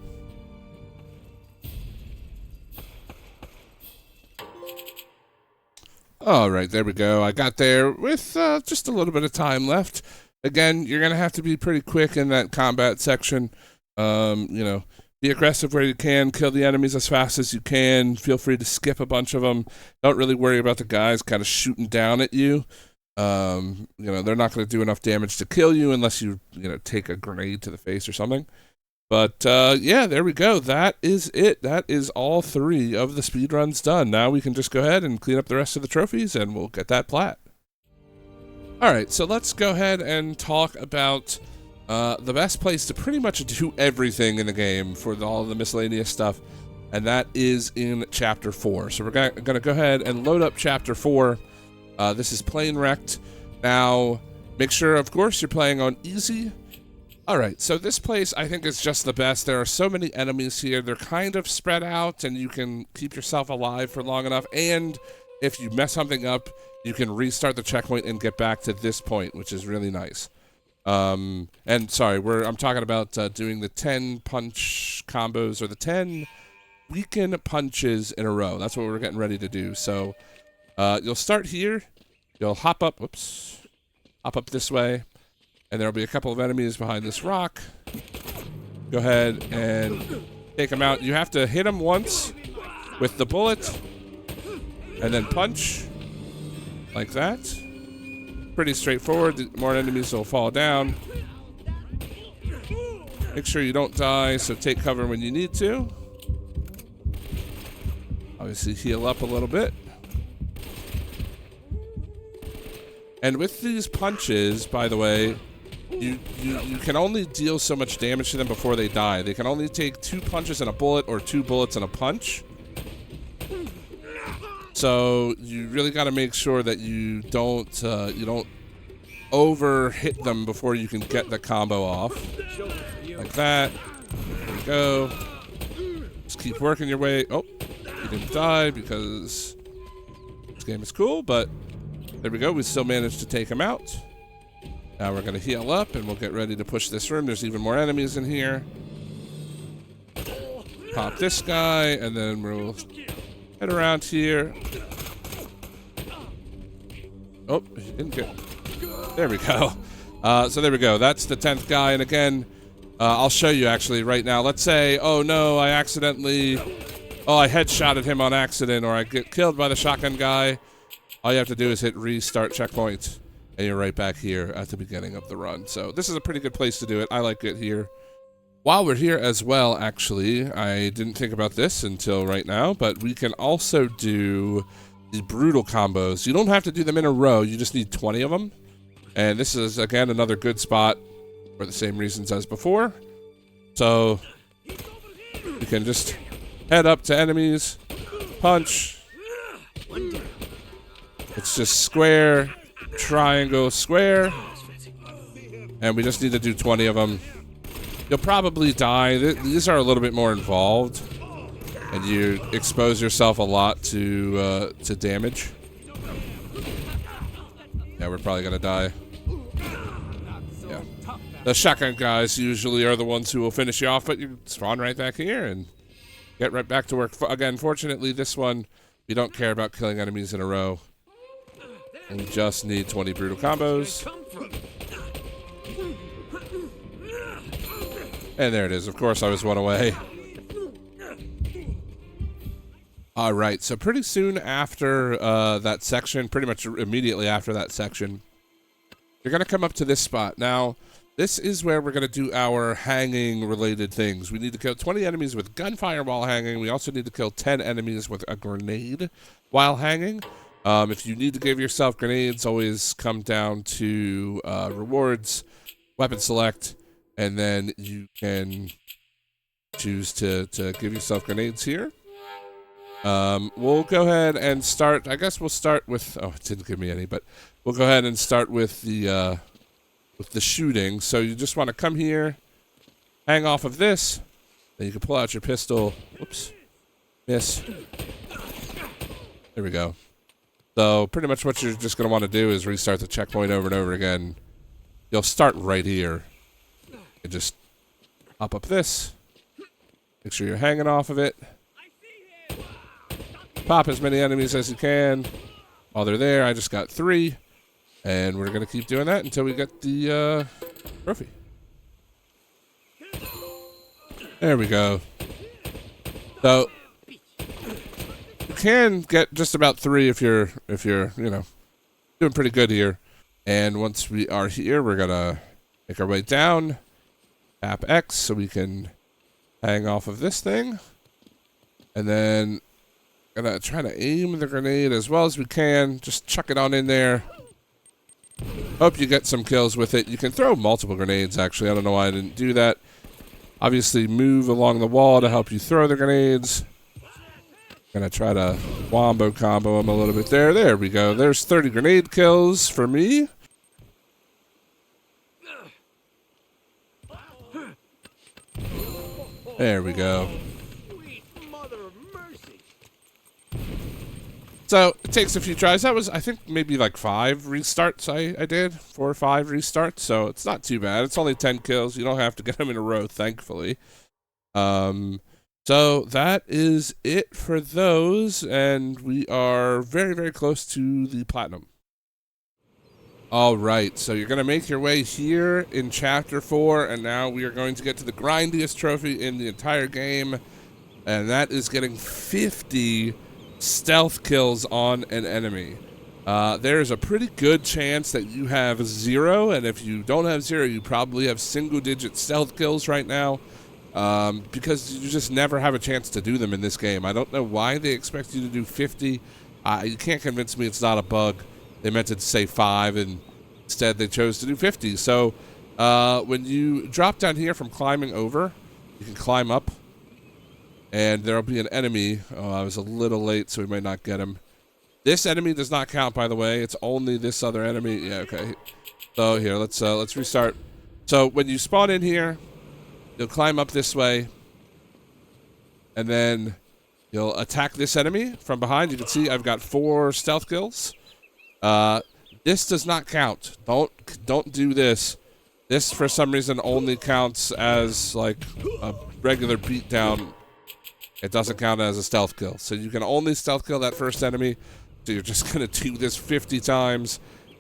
All right, there we go. I got there with just a little bit of time left. Again, you're going to have to be pretty quick in that combat section. Be aggressive where you can. Kill the enemies as fast as you can. Feel free to skip a bunch of them. Don't really worry about the guys kind of shooting down at you. They're not going to do enough damage to kill you unless you take a grenade to the face or something. But, yeah, there we go. That is it. That is all 3 of the speedruns done. Now we can just go ahead and clean up the rest of the trophies, and we'll get that plat. All right, so let's go ahead and talk about the best place to pretty much do everything in the game for all the miscellaneous stuff, and that is in Chapter 4. So we're going to go ahead and load up Chapter 4. This is Plane Wrecked. Now, make sure, of course, you're playing on easy. Alright, so this place I think is just the best. There are so many enemies here. They're kind of spread out, and you can keep yourself alive for long enough. And if you mess something up, you can restart the checkpoint and get back to this point, which is really nice. And sorry, I'm talking about doing the 10 punch combos, or the 10 weaken punches in a row. That's what we're getting ready to do. So you'll start here. You'll hop up, whoops, hop up this way, and there'll be a couple of enemies behind this rock. Go ahead and take them out. You have to hit them once with the bullet, and then punch, like that. Pretty straightforward. The more enemies will fall down. Make sure you don't die, so take cover when you need to. Obviously heal up a little bit. And with these punches, by the way, you can only deal so much damage to them before they die. They can only take 2 punches and a bullet, or 2 bullets and a punch. So you really got to make sure that you don't over hit them before you can get the combo off. Like that. There you go. Just keep working your way. Oh, you didn't die because this game is cool, but there we go. We still managed to take him out. Now we're going to heal up, and we'll get ready to push this room. There's even more enemies in here. Pop this guy, and then we'll head around here. Oh, he didn't get... There we go. So there we go. That's the 10th guy, and again, I'll show you actually right now. Let's say, oh no, I headshotted him on accident, or I get killed by the shotgun guy. All you have to do is hit restart checkpoint, and you're right back here at the beginning of the run. So this is a pretty good place to do it. I like it here. While we're here as well, actually, I didn't think about this until right now, but we can also do the brutal combos. You don't have to do them in a row. You just need 20 of them. And this is, again, another good spot for the same reasons as before. So you can just head up to enemies, punch. It's just square, triangle, square. And we just need to do 20 of them. You'll probably die. These are a little bit more involved, and you expose yourself a lot to damage. Yeah, we're probably gonna die. Yeah, the shotgun guys usually are the ones who will finish you off, but you spawn right back here and get right back to work. Again, fortunately, this one we don't care about killing enemies in a row. We just need 20 brutal combos. And there it is. Of course, I was one away. All right, so pretty soon after that section, pretty much immediately after that section, you're going to come up to this spot. Now, this is where we're going to do our hanging-related things. We need to kill 20 enemies with gunfire while hanging. We also need to kill 10 enemies with a grenade while hanging. If you need to give yourself grenades, always come down to rewards, weapon select, and then you can choose to give yourself grenades here. We'll go ahead and start. I guess we'll start with. Oh, it didn't give me any, but we'll go ahead and start with the shooting. So you just want to come here, hang off of this, then you can pull out your pistol. Whoops, miss. There we go. So pretty much what you're just gonna want to do is restart the checkpoint over and over again. You'll start right here. And just hop up this. Make sure you're hanging off of it. Pop as many enemies as you can. While they're there, I just got 3. And we're going to keep doing that until we get the trophy. There we go. So, you can get just about 3 if you're, you know, doing pretty good here. And once we are here, we're going to make our way down. Tap X so we can hang off of this thing. And then gonna try to aim the grenade as well as we can. Just chuck it on in there. Hope you get some kills with it. You can throw multiple grenades, actually. I don't know why I didn't do that. Obviously, move along the wall to help you throw the grenades. Gonna try to wombo combo them a little bit there. There we go. There's 30 grenade kills for me. There we go. So it takes a few tries. That was, I think, maybe like 5 restarts I did. 4 or 5 restarts. So it's not too bad. It's only 10 kills. You don't have to get them in a row, thankfully. So that is it for those. And we are very, very close to the platinum. All right, so you're going to make your way here in Chapter 4, and now we are going to get to the grindiest trophy in the entire game, and that is getting 50 stealth kills on an enemy. There's a pretty good chance that you have 0, and if you don't have 0, you probably have single-digit stealth kills right now, because you just never have a chance to do them in this game. I don't know why they expect you to do 50. You can't convince me it's not a bug. They meant to say 5, and instead they chose to do 50. So when you drop down here from climbing over, you can climb up, and there'll be an enemy. Oh, I was a little late, so we might not get him. This enemy does not count, by the way. It's only this other enemy. Yeah, okay. So here, let's restart. So when you spawn in here, you'll climb up this way, and then you'll attack this enemy from behind. You can see I've got 4 stealth kills. This does not count. Don't do this. This, for some reason, only counts as like a regular beatdown. It doesn't count as a stealth kill. So you can only stealth kill that first enemy. So you're just going to do this 50 times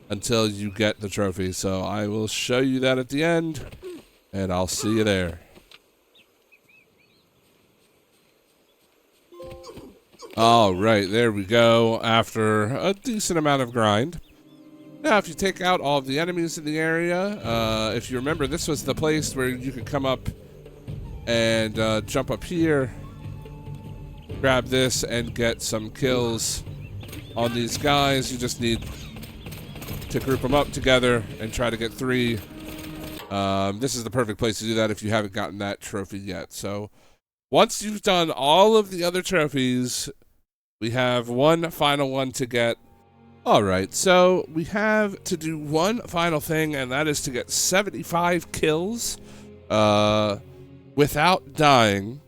until you get the trophy. So I will show you that at the end, and I'll see you there. All right, there we go, after a decent amount of grind. Now, if you take out all of the enemies in the area, if you remember, this was the place where you could come up and jump up here, grab this, and get some kills on these guys. You just need to group them up together and try to get 3. This is the perfect place to do that if you haven't gotten that trophy yet. So once you've done all of the other trophies, we have one final one to get. All right, so we have to do one final thing, and that is to get 75 kills without dying.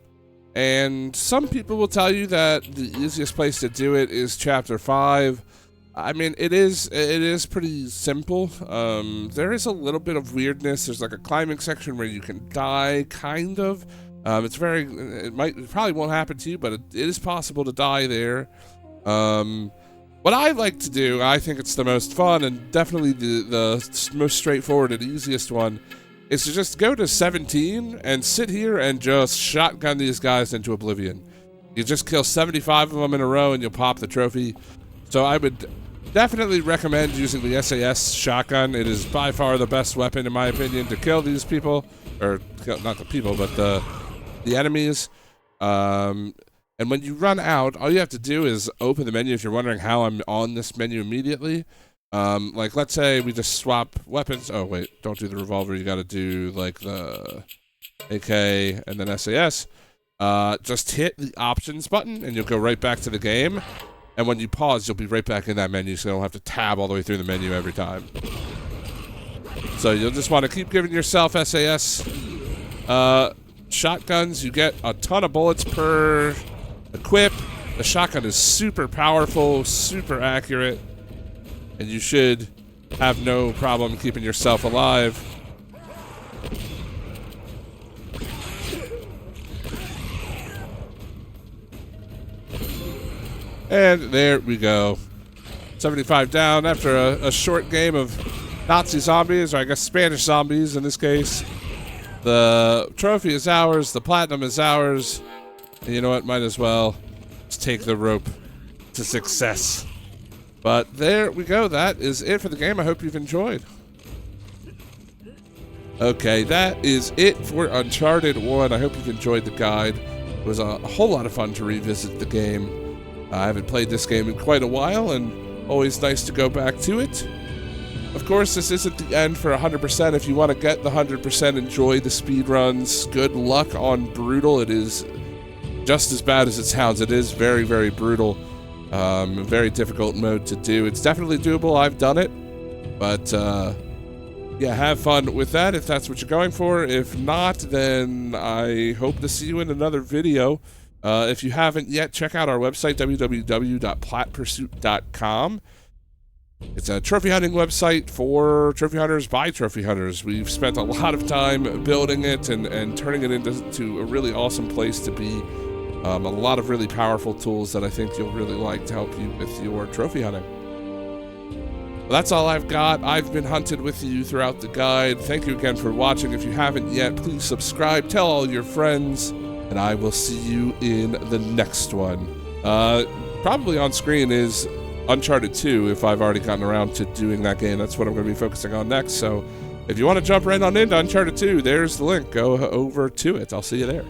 And some people will tell you that the easiest place to do it is Chapter 5. I mean, it is pretty simple. There is a little bit of weirdness. There's like a climbing section where you can die, kind of. It probably won't happen to you, but it is possible to die there. What I like to do, I think it's the most fun and definitely the most straightforward and easiest one, is to just go to 17 and sit here and just shotgun these guys into oblivion. You just kill 75 of them in a row and you'll pop the trophy. So I would definitely recommend using the SAS shotgun. It is by far the best weapon, in my opinion, to kill these people. Or, not the people, but the enemies. And when you run out, all you have to do is open the menu. If you're wondering how I'm on this menu immediately, like let's say we just swap weapons. Oh wait, don't do the revolver. You got to do like the AK and then SAS. Just hit the options button and you'll go right back to the game. And when you pause, you'll be right back in that menu, so you don't have to tab all the way through the menu every time. So you'll just want to keep giving yourself SAS shotguns. You get a ton of bullets per equip. The shotgun is super powerful, super accurate, and you should have no problem keeping yourself alive. And there we go. 75 down after a short game of Nazi zombies, or I guess Spanish zombies in this case. The trophy is ours, the platinum is ours. And you know what, might as well just take the rope to success. But there we go, that is it for the game. I hope you've enjoyed. Okay, that is it for Uncharted 1. I hope you've enjoyed the guide. It was a whole lot of fun to revisit the game. I haven't played this game in quite a while, and always nice to go back to it. Of course, this isn't the end for 100%. If you want to get the 100%, enjoy the speedruns. Good luck on Brutal. It is just as bad as it sounds. It is very, very brutal. A very difficult mode to do. It's definitely doable. I've done it. But, yeah, have fun with that if that's what you're going for. If not, then I hope to see you in another video. If you haven't yet, check out our website, www.platpursuit.com. It's a trophy hunting website for trophy hunters by trophy hunters. We've spent a lot of time building it and turning it into a really awesome place to be. A lot of really powerful tools that I think you'll really like to help you with your trophy hunting. That's all I've got. I've been hunted with you throughout the guide. Thank you again for watching. If you haven't yet, please subscribe, tell all your friends, and I will see you in the next one. Probably on screen is Uncharted 2, if I've already gotten around to doing that game. That's what I'm going to be focusing on next. So if you want to jump right on into Uncharted 2, there's the link. Go over to it. I'll see you there.